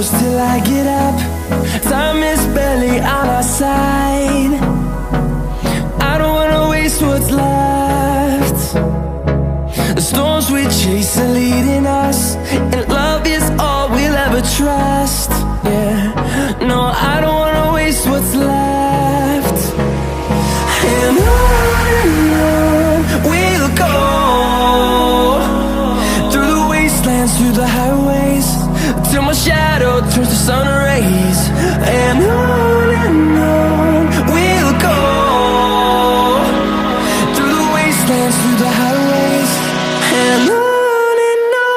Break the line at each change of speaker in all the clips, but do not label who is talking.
close till I get up. Time is barely on our side. I don't wanna waste what's left. The storms we chase are leading us, and love is all we'll ever trust. Yeah, no, I don't wanna waste what's left. And on we'll go, through the wastelands, through the highways, till my shadow turns to sun rays. And on we'll go, through the wastelands, through the highways, and on we'll go.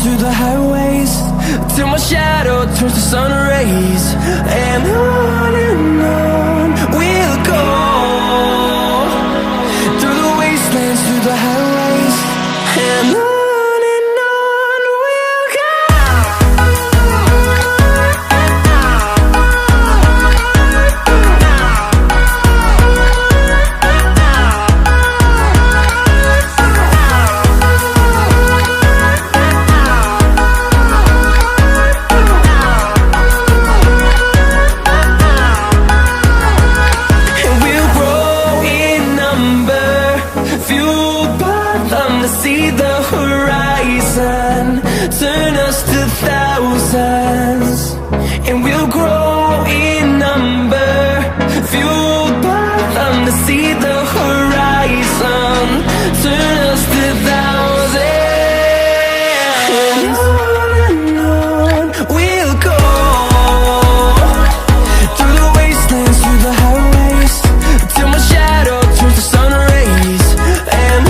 Through the highways, till my shadow turns to sun rays. And on we'll go, through the wastelands, through the highways, and on we'll go. See the horizon turn us to thousands, and we'll grow in number, fueled by them. To see the horizon turn us to thousands, and on we'll go, through the wastelands, through the highways, till my shadow turns to sun rays. And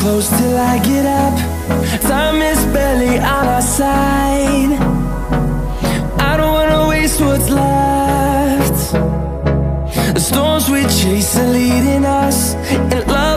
close till I get up. Time is barely on our side. I don't wanna waste what's left. The storms we chase are leading us, and love